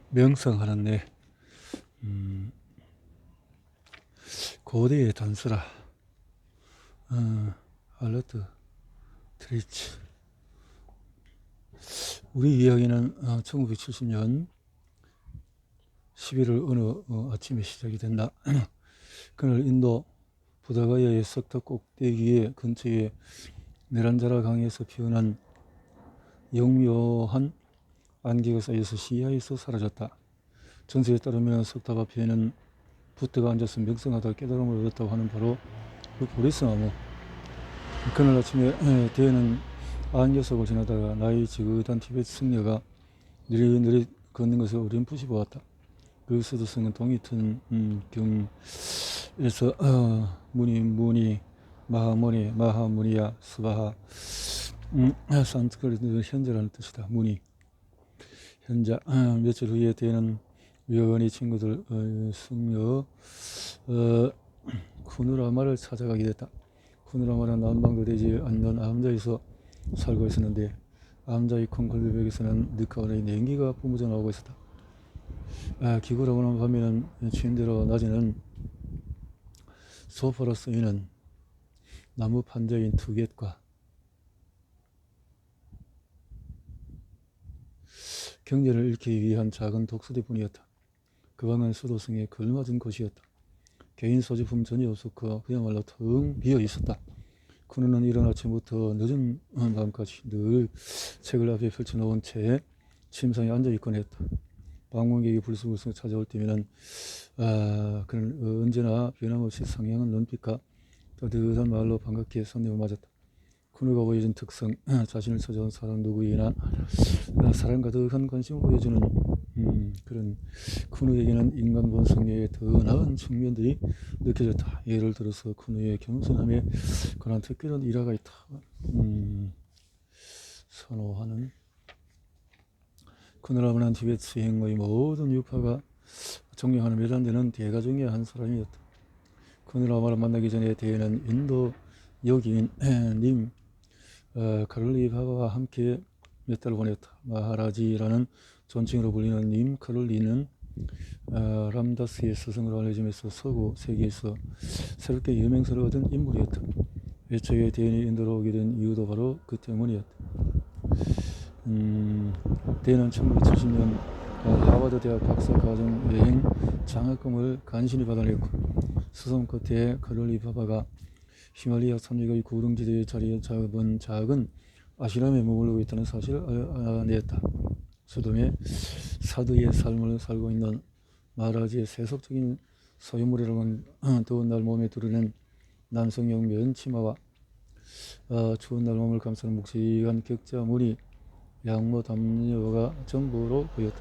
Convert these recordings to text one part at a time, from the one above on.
명상하는데 고대의 단서라. 알러트 트리치. 우리 이야기는 1970년 11월 어느 아침에 시작이 된다. 그날 인도 부다가야의 석탑 꼭대기에 근처에 네란자라 강에서 피어난 영묘한 안개가 쌓여서 시야에서 사라졌다. 전설에 따르면 석탑 앞에는 부트가 앉아서 명상하다 깨달음을 얻었다고 하는 바로 그 보리스나무. 그날 아침에 대는 안개석을 지나다가 나이 지긋한 티베트 승려가 느릿느릿 걷는 것을 어렴풋이 보았다. 그 수도승은 동이 튼 경에서 무니 마하무니야 스바하 산스크리트 현재라는 뜻이다. 무니 현자. 며칠 후에 대는 우연히 친구들 승려 쿠누라마를 찾아가게 됐다. 쿠누라마는 남방도 되지 않는 암자에서 살고 있었는데 암자의 큰 골격에서는 늦가을에 냉기가 뿜어져 나오고 있었다. 기구라고 하는 밤에는 취인대로 낮에는 소파로 쓰이는 나무 판자인 투겟과 경제를 잃기 위한 작은 독서대뿐이었다. 그 방은 수도승에 걸맞은 곳이었다. 개인 소지품 전혀 없었고 그야말로 텅 비어 있었다. 그는 이른 아침부터 늦은 밤까지 늘 책을 앞에 펼쳐놓은 채 침상에 앉아있곤 했다. 방문객이 불쑥불쑥 찾아올 때면은 그는 언제나 변함없이 상냥한 눈빛과 따뜻한 말로 반갑게 손님을 맞았다. 그누가 보여준 특성, 자신을 찾아온 사람 누구에게나 사랑 가득한 관심을 보여주는 그런 쿠누에게는 인간 본성의 더 나은 측면들이 느껴졌다. 예를 들어서 쿠누의 겸손함에 그런 특별한 일화가 있다. 선호하는 쿠누라마는 티베트 수행의 모든 유파가 존경하는 몇 안 되는 대가 중의 한 사람이었다. 쿠누라마를 만나기 전에 대에는 인도 여기인 님 카를리 바바와 함께 몇 달을 보냈다. 마하라지라는 존칭으로 불리는 님 카를리는 람다스의 스승으로 알려지면서 서구 세계에서 새롭게 유명세를 얻은 인물이었다. 애초에 대인이 인도로 오게 된 이유도 바로 그 때문이었다. 대인은 1970년 하버드 대학 박사과정 여행 장학금을 간신히 받아냈고 수송 끝에 카를리 바바가 히말리아 산맥의 구릉지대에 자리 잡은 작은 아시람에 머물고 있다는 사실을 알아냈다. 수dom에 사드의 삶을 살고 있는 마하라지의 세속적인 소유물이라고는 더운 날 몸에 두르는 남성용 면치마와 추운 날 몸을 감싸는 묵직한 격자 무늬 양모 담요가 전부로 보였다.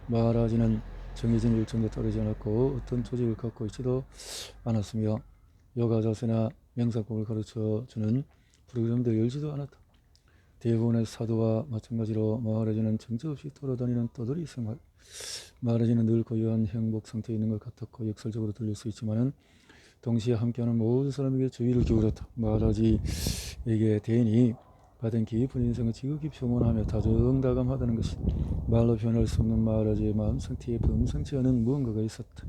마하라지는 정해진 일정도 따르지 않았고 어떤 조직을 갖고 있지도 않았으며 요가 자세나 명상법을 가르쳐주는 프로그램도 열지도 않았다. 대부분의 사도와 마찬가지로 마하라지는 정처 없이 돌아다니는 떠돌이 생활. 마하라지는 늘 고요한 행복 상태에 있는 것 같았고 역설적으로 들릴 수 있지만은 동시에 함께하는 모든 사람에게 주의를 기울였다. 마하라지에게 대인이 받은 깊은 인생은 지극히 평온하며 다정다감하다는 것이 말로 표현할 수 없는 마하라지의 마음 상태에 범상치 않은 무언가가 있었다.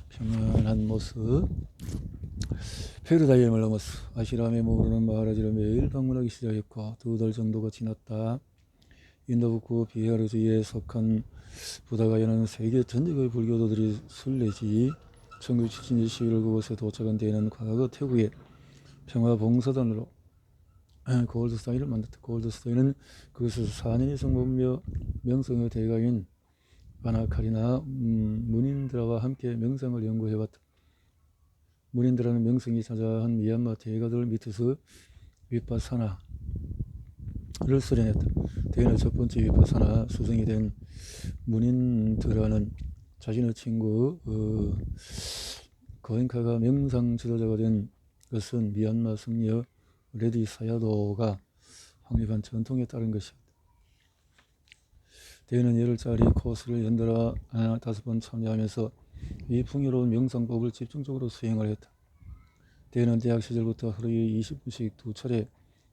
평안한 모습. 페르다임을 넘어서 아시람에 머무르는 마하라지를 매일 방문하기 시작했고 2달 정도가 지났다. 인도 북부 비하르주에 속한 부다가야는 세계 전역의 불교도들이 순례지 1970년 11월 그곳에 도착한 데에는 과거 태국의 평화봉사단으로 골드스타인을 만났다. 골드스타인은 그것에서 4년 이상 머물며 명성의 대가인 아나카리나 문인드라와 함께 명상을 연구해왔다. 문인드라는 명성이 자자한 미얀마 대가들 밑에서 위파사나를 수련했다. 대인의 첫 번째 위파사나 수성이 된 문인드라는 자신의 친구 고엔카가 명상 지도자가 된 것은 미얀마 승려 레디 사야도가 확립한 전통에 따른 것이었다. 대인은 열흘짜리 코스를 연달아 5번 참여하면서 이 풍요로운 명상법을 집중적으로 수행을 했다. 대인은 대학 시절부터 하루에 20분씩 2차례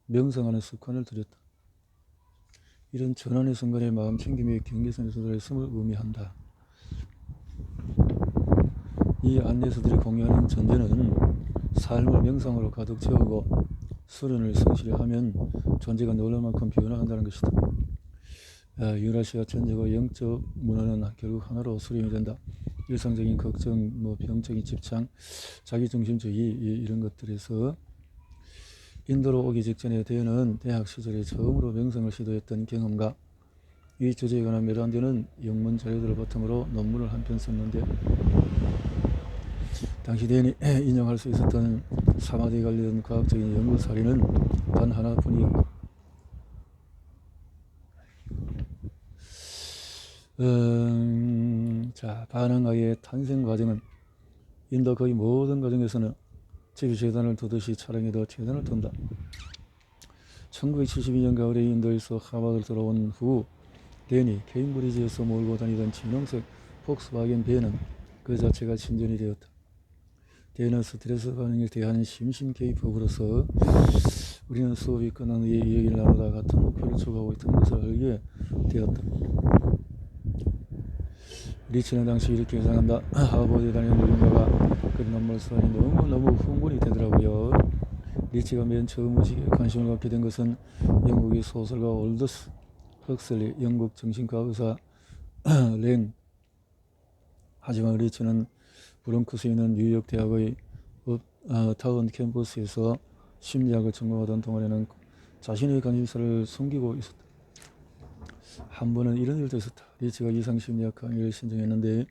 명상하는 습관을 들였다. 이런 전환의 순간에 마음 챙김이 경계선에 도달했음을 의미한다. 이 안내서들이 공유하는 전제는 삶을 명상으로 가득 채우고 수련을 성실히 하면 존재가 놀랄 만큼 변화한다는 것이다. 유라시아 전제가 영적 문화는 결국 하나로 수렴이 된다. 일상적인 걱정, 병적인 집착, 자기중심주의 이런 것들에서 인도로 오기 직전에 대는 대학 시절에 처음으로 명상을 시도했던 경험과 이 주제에 관한 몇 안 되는 영문 자료들을 바탕으로 논문을 한 편 썼는데, 당시 대인이 인용할 수 있었던 사마디에 관련 과학적인 연구 사례는 단 하나뿐이었고, 반항아의 탄생 과정은 인도 거의 모든 가정에서는 집이 재단을 두듯이 차량에도 재단을 둔다. 1972년 가을에 인도에서 하버드를 들어온 후 댄이 케임브리지에서 몰고 다니던 진홍색 폭스바겐 벤은 그 자체가 신전이 되었다. 댄은 스트레스 반응에 대한 심심케이법으로서 우리는 수업이 끝난 후에 이야기를 나누다 같은 목표를 추구하고 있다는 것을 알게 되었다. 리치는 당시 이렇게 예상한다. 하버드에 다니는 누군가가 그런 논문을 써니 너무너무 흥분이 되더라고요. 리치가 맨 처음 의식에 관심을 갖게 된 것은 영국의 소설가 올더스 헉슬리, 영국 정신과 의사 랭. 하지만 리치는 브롱크스에 있는 뉴욕 대학의 타운 캠퍼스에서 심리학을 전공하던 동안에는 자신의 관심사를 숨기고 있었다. 한 번은 이런 일도 있었다. 리치가 이상심리학 강의를 신청했는데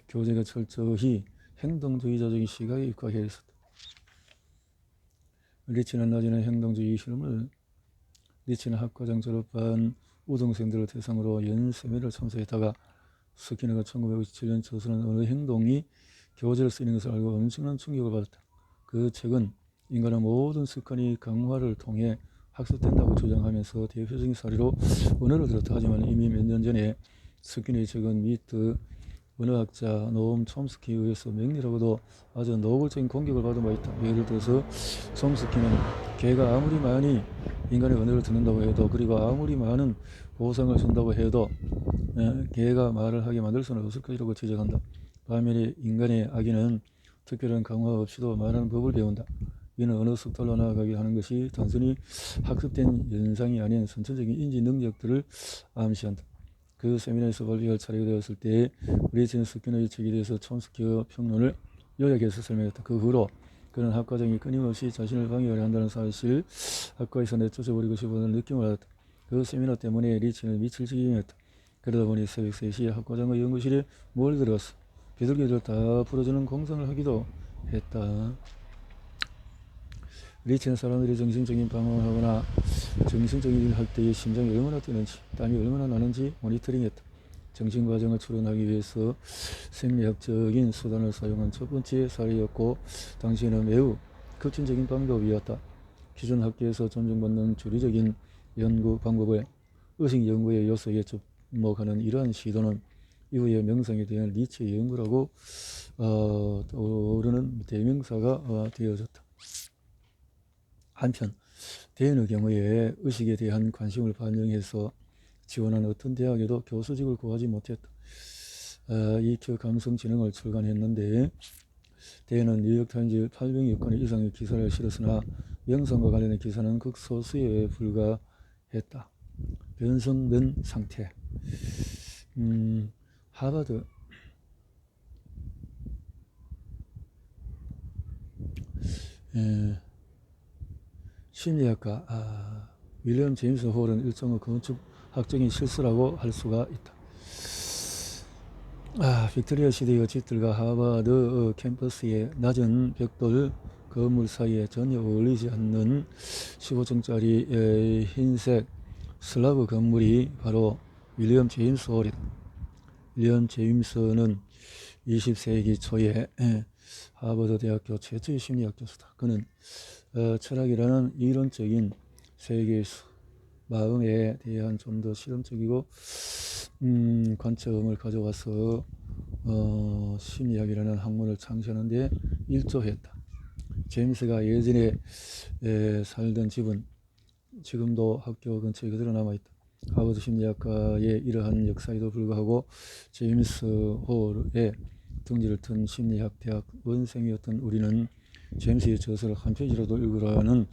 교재가 철저히 행동주의자적인 시각에 입각해 있었다. 리치는 학과장 졸업한 우등생들을 대상으로 연세미를 참석했다가 스키너가 1957년 저술한 어느 행동이 교재를 쓰이는 것을 알고 엄청난 충격을 받았다. 그 책은 인간의 모든 습관이 강화를 통해 학습된다고 주장하면서 대표적인 사례로 언어를 들었다. 하지만 이미 몇 년 전에 스키너의 책은 미트 언어학자 노엄 촘스키에 의해서 명리라고도 아주 노골적인 공격을 받은 바 있다. 예를 들어서 촘스키는 개가 아무리 많이 인간의 언어를 듣는다고 해도, 그리고 아무리 많은 보상을 준다고 해도 개가 말을 하게 만들 수는 없을 것이라고 지적한다. 반면에 인간의 아기는 특별한 강화 없이도 말하는 법을 배운다. 이는 언어 속달로 나아가게 하는 것이 단순히 학습된 현상이 아닌 선천적인 인지 능력들을 암시한다. 그 세미나에서 발표할 차례가 되었을 때 리치는 스키너의 책에 대해서 촘스키의 평론을 요약해서 설명했다. 그 후로 그는 학과장이 끊임없이 자신을 방해하려 한다는 사실, 학과에서 내쫓아버리고 싶어하는 느낌을 받았다. 그 세미나 때문에 리치는 미칠 지경이었다. 그러다 보니 새벽 3시에 학과장의 연구실에 몰려들어서 비둘기들 다 풀어주는 공상을 하기도 했다. 리치는 사람들이 정신적인 방황을 하거나 정신적인 일을 할 때의 심장이 얼마나 뛰는지, 땀이 얼마나 나는지 모니터링했다. 정신과정을 추론하기 위해서 생리학적인 수단을 사용한 첫 번째 사례였고, 당시에는 매우 급진적인 방법이었다. 기존 학계에서 존중받는 주류적인 연구 방법을 의식 연구의 요소에 접목하는 이러한 시도는 이후에 명상에 대한 리치의 연구라고 떠오르는 대명사가 되어졌다. 한편 대인의 경우에 의식에 대한 관심을 반영해서 지원한 어떤 대학에도 교수직을 구하지 못했다. EQ 감성지능을 출간했는데 대인은 뉴욕타임즈 800여 건 이상의 기사를 실었으나 명상과 관련된 기사는 극소수에 불과했다. 변성된 상태. 하버드 심리학가 윌리엄 제임스 홀은 일종의 건축학적인 실수라고 할 수가 있다. 빅토리아 시대의 집들과 하버드 캠퍼스의 낮은 벽돌 건물 사이에 전혀 어울리지 않는 15층짜리 흰색 슬라브 건물이 바로 윌리엄 제임스 홀이다. 윌리엄 제임스는 20세기 초에 하버드 대학교 최초의 심리학 교수다. 그는 철학이라는 이론적인 세계수, 마음에 대한 좀 더 실험적이고 관점을 가져와서 심리학이라는 학문을 창시하는 데 일조했다. 제임스가 예전에 살던 집은 지금도 학교 근처에 그대로 남아있다. 하버드 심리학과의 이러한 역사에도 불구하고 제임스 홀의 둥지를 튼 심리학 대학 원생이었던 우리는 제임스의 저서를 한 페이지라도 읽으라는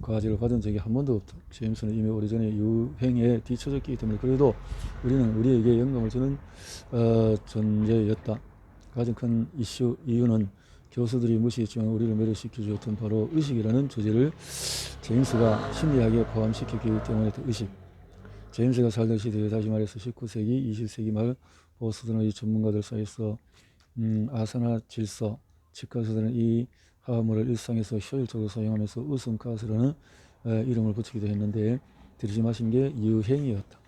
과제를 받은 적이 한 번도 없다. 제임스는 이미 오래전에 유행에 뒤처졌기 때문에 그래도 우리는 우리에게 영감을 주는 존재였다. 가장 큰 이유는 교수들이 무시했지만 우리를 매료시켜 주었던 바로 의식이라는 주제를 제임스가 심리학에 포함시켰기 때문에 의식. 제임스가 살던 시대에 다시 말해서 19세기, 20세기 말 보스턴의 전문가들 사이에서 아사나 질서, 치과의사들은 이 화합물을 일상에서 효율적으로 사용하면서 웃음가스라는 이름을 붙이기도 했는데 들이마신 게 유행이었다.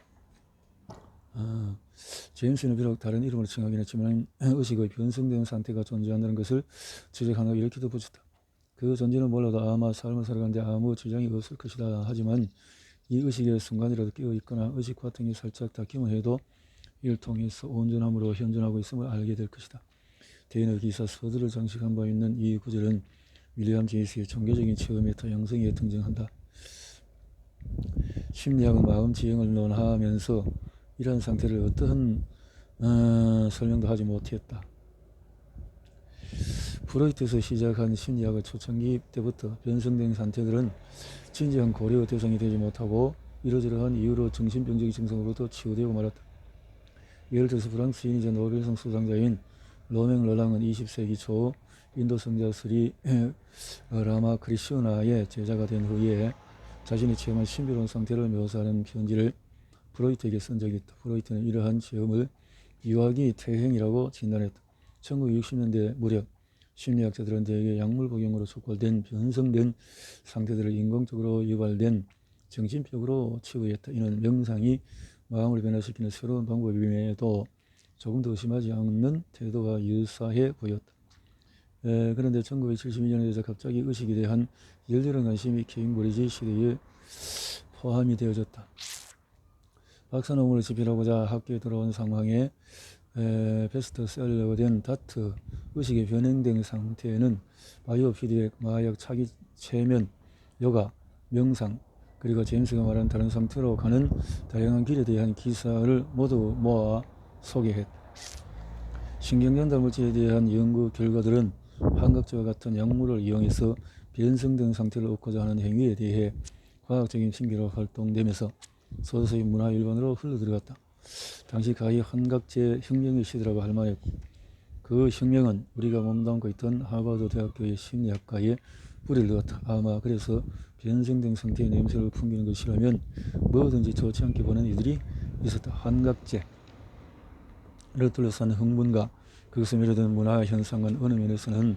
제임스는 비록 다른 이름으로 칭하긴 했지만 의식의 변성된 상태가 존재한다는 것을 지적하고 이렇게 덧붙였다. 그 존재는 몰라도 아마 삶을 살아가는데 아무 지장이 없을 것이다. 하지만 이 의식의 순간이라도 깨어있거나 의식 과정이 살짝 닿기만 해도 이를 통해서 온전함으로 현존하고 있음을 알게 될 것이다. 대인의 기사 서두를 장식한 바 있는 이 구절은 윌리엄 제이스의 종교적인 체험의 다양성에 등장한다. 심리학은 마음 지형을 논하면서 이러한 상태를 어떠한 설명도 하지 못했다. 프로이트에서 시작한 심리학의 초창기 때부터 변성된 상태들은 진지한 고려 대상이 되지 못하고 이러저러한 이유로 정신병적인 증상으로부터 치유되고 말았다. 예를 들어서 프랑스인이자 노벨상 수상자인 로맹 르랑은 20세기 초 인도 성자 스리 라마크리슈나의 제자가 된 후에 자신이 체험한 신비로운 상태를 묘사하는 편지를 프로이트에게 쓴 적이 있다. 프로이트는 이러한 체험을 유아기 퇴행이라고 진단했다. 1960년대 무렵 심리학자들은 대개 약물 복용으로 촉발된 변성된 상태들을 인공적으로 유발된 정신병으로 치부했다. 이는 명상이 마음을 변화시키는 새로운 방법임에도 조금 더 의심하지 않는 태도와 유사해 보였다. 그런데 1972년에 갑자기 의식에 대한 열렬한 관심이 케임브리지 시대에 포함이 되어졌다. 박사 논문을 집필하고자 학교에 들어온 상황에 베스트셀러가 된 다트 의식의 변형된 상태에는 바이오 피드백, 마약, 차기, 최면, 요가, 명상 그리고 제임스가 말한 다른 상태로 가는 다양한 길에 대한 기사를 모두 모아 소개했다. 신경전달 물질에 대한 연구 결과들은 환각제와 같은 약물을 이용해서 변성된 상태를 얻고자 하는 행위에 대해 과학적인 징계로 활동되면서 서서히 문화 일반으로 흘러들어갔다. 당시 가히 환각제 혁명의 시대라고 할 만했고 그 혁명은 우리가 몸담고 있던 하버드 대학교의 심리학과에 뿌리를 넣었다. 아마 그래서 변성된 상태의 냄새를 풍기는 것이라면 뭐든지 좋지 않게 보는 이들이 있었다. 환각제를 둘러싼 흥분과 그것에 매료된 문화 현상은 어느 면에서는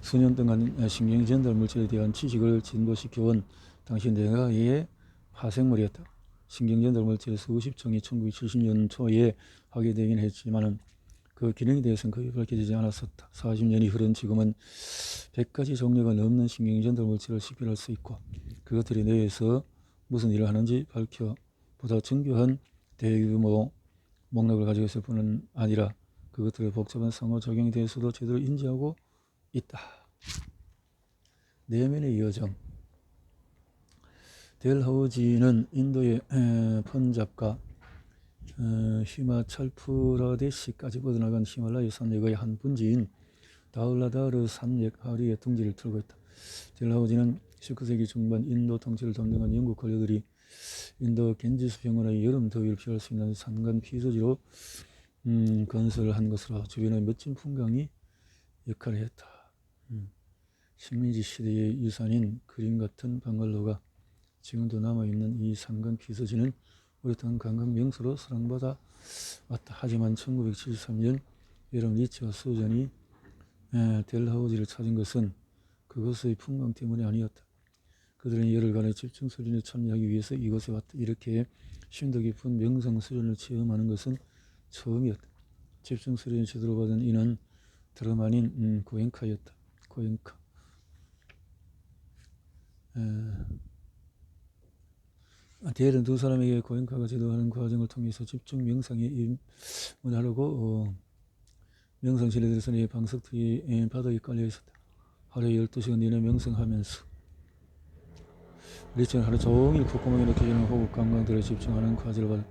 수년 동안 신경전달 물질에 대한 지식을 진보시켜온 당시 내가의 파생물이었다. 신경전달 물질의 수십 종이 1970년 초에 하게 되긴 했지만 그 기능에 대해서는 거의 밝혀지지 않았었다. 40년이 흐른 지금은 100가지 종류가 넘는 신경전달 물질을 식별할 수 있고 그것들이 뇌에서 무슨 일을 하는지 밝혀 보다 정교한 대규모 목록을 가지고 있을 뿐은 아니라 그것들의 복잡한 상호작용에 대해서도 제대로 인지하고 있다. 내면의 여정. 델하우지는 인도의 펀잡과 히마찰프라데시까지 뻗어나간 히말라야 산맥의 한 분지인 다울라다르 산맥 하류의 둥지를 틀고 있다. 델하우지는 19세기 중반 인도 통치를 담당한 영국 관료들이 인도 겐지스 병원의 여름 더위를 피할 수 있는 산간 피서지로 건설한 것으로 주변의 멋진 풍광이 역할을 했다. 식민지 시대의 유산인 그림 같은 방갈로가 지금도 남아있는 이 산간 피서지는 오랫동안 관광 명소로 사랑받아 왔다. 하지만 1973년 여름 리치와 수전이 델하우지를 찾은 것은 그것의 풍광 때문이 아니었다. 그들은 열흘간의 집중 수련에 참여하기 위해서 이곳에 왔다. 이렇게 심도 깊은 명상 수련을 체험하는 것은 처음이었다. 집중 수련을 제대로 받은 이는 다름 아닌 고엔카였다. 고엔카. 델은 두 사람에게 고엔카가 지도하는 과정을 통해서 집중 명상에 입문을 하려고 명상실에 들어서는 방석들이 바닥에 깔려 있었다. 하루에 12시간 내내 명상하면서 리치는 하루 종일 콧구멍에 느껴지는 호흡 감각들에 집중하는 과제를 받아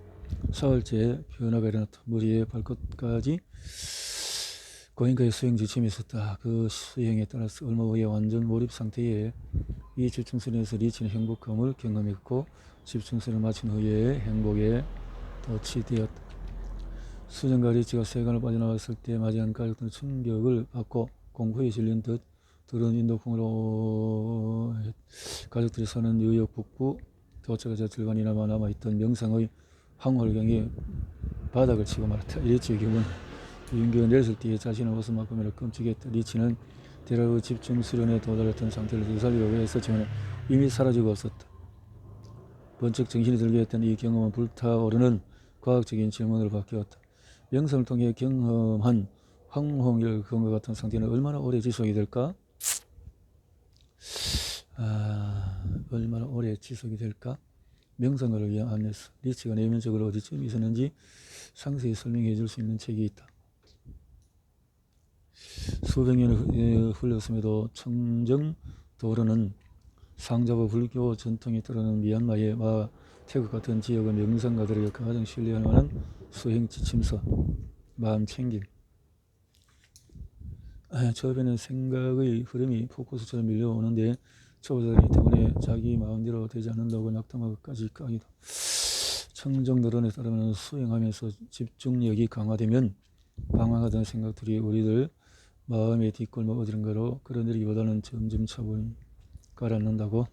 사흘째 변화가 일어났다. 머리에 발끝까지 고인가의 수행 지침이 있었다. 그 수행에 따라서 얼마 후에 완전 몰입 상태에 이 집중선에서 리치는 행복감을 경험했고 집중선을 마친 후에 행복에 도취되었다. 수정과 리치가 세간을 빠져나왔을 때 맞이한 가족들은 충격을 받고 공포에 질린 듯 들은 인도풍으로 가족들이 사는 뉴욕 북부 도착하자 절반이나마 남아있던 명상의 황홀경이 바닥을 치고 말았다. 리치의 경우는 윤기가 내렸을 때에 자신의 모습만큼이나 끔찍했다. 리치는 대략의 집중 수련에 도달했던 상태를 되살리려고 했었지만 이미 사라지고 없었다. 번쩍 정신이 들게 했던 이 경험은 불타오르는 과학적인 질문으로 바뀌었다. 명상을 통해 경험한 황홍일 그와 같은 상태는 얼마나 오래 지속이 될까? 얼마나 오래 지속이 될까? 명상을 위한 안내서. 리치가 내면적으로 어디쯤 있었는지 상세히 설명해 줄 수 있는 책이 있다. 수백 년을 흘렀음에도 청정도로는 상자부 불교 전통에 따르는 미얀마의 태국 같은 지역의 명상가들에게 가장 신뢰할 만한 수행 지침서, 마음챙김. 처음에는 생각의 흐름이 포커스처럼 밀려오는데 초보자들이 때문에 자기 마음대로 되지 않는다고 낙담하기까지 까기도. 청정도론에 따르면 수행하면서 집중력이 강화되면 방황하던 생각들이 우리들 마음의 뒷골목 어디론가로 끌어내리기보다는 점점 차분히 가라앉는다고.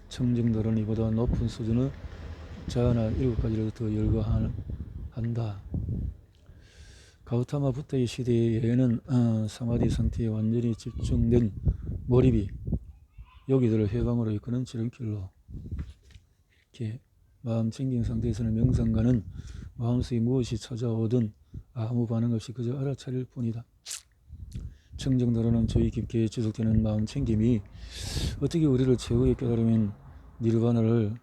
청정도론은 이보다 높은 수준의 자아나 7가지를 더 열거한다. 가우타마 부타의 시대에는 사마디 상태에 완전히 집중된 몰입이 요기들을 해방으로 이끄는 지름길로. 마음 챙긴 상태에서는 명상가는 마음속에 무엇이 찾아오든 아무 반응 없이 그저 알아차릴 뿐이다. 청정도로는 조이 깊게 지속되는 마음 챙김이 어떻게 우리를 최후의 깨달음인 니르바나를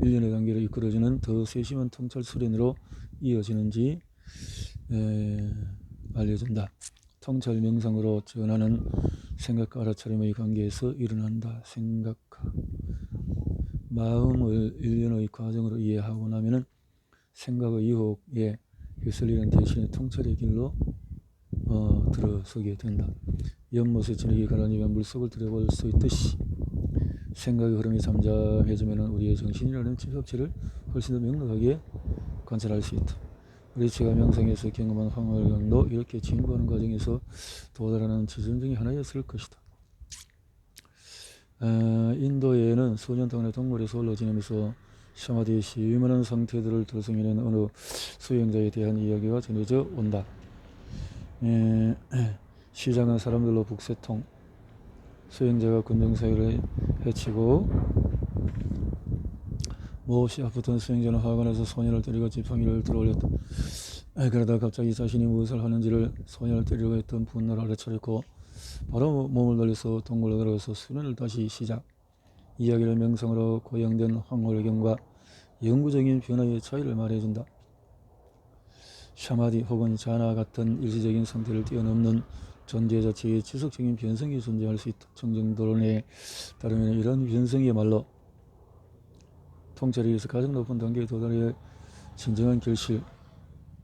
일련의 단계로 이끌어주는 더 세심한 통찰 수련으로 이어지는지 알려준다. 통찰 명상으로 전하는 생각과 알아차림의 관계에서 일어난다. 생각과 마음을 일련의 과정으로 이해하고 나면은 생각의 유혹에 휩쓸리는 대신에 통찰의 길로 들어서게 된다. 연못에 진흙이 가라앉으면 물속을 들여볼 수 있듯이 생각의 흐름이 잠잠해지면 우리의 정신이라는 집합체를 훨씬 더 명확하게 관찰할 수 있다. 리치가 명상에서 경험한 황홀경도 이렇게 진보하는 과정에서 도달하는 지점 중에 하나였을 것이다. 인도에는 수년 동안의 동굴에서 올라 지내면서 사마디의 심한 상태들을 들성해낸 어느 수행자에 대한 이야기가 전해져 온다. 시장은 사람들로 북새통. 수행자가 군정사회를 해치고 몹시 아프던 수행자는 화가 나서 소년을 때리고 지팡이를 들어올렸다. 그러다 갑자기 자신이 무엇을 하는지를 소년을 때리려고 했던 분노를 알아차렸고 바로 몸을 돌려서 동굴로 들어가서 수련을 다시 시작. 이야기를 명상으로 고양된 황홀경과 영구적인 변화의 차이를 말해준다. 샤마디 혹은 자나 같은 일시적인 상태를 뛰어넘는 존재 자체의 지속적인 변성이 존재할 수 있다. 청정도론에 따르면 이런 변성이야말로 통찰에 의해서 가장 높은 단계에 도달해 진정한 결실,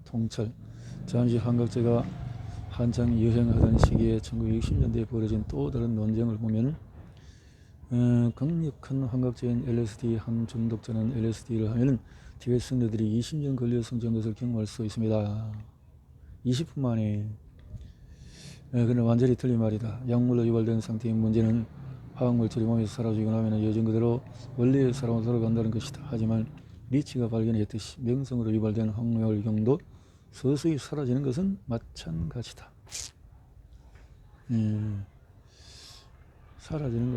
통찰. 잠시 환각제가 한창 유행하던 시기에 1960년대에 벌어진 또 다른 논쟁을 보면 강력한 환각제인 LSD 한 중독자는 LSD를 하면 티베트 성도들이 20년 걸려 성취한 것을 경험할 수 있습니다. 20분 만에. 그러나 완전히 틀린 말이다. 약물로 유발된 상태의 문제는 화학물질이 몸에서 사라지고 나면 예전 그대로 원래의 사람으로 돌아간다는 것이다. 하지만 리치가 발견했듯이 명성으로 유발된 황홀경도 서서히 사라지는 것은 마찬가지다. 사라지는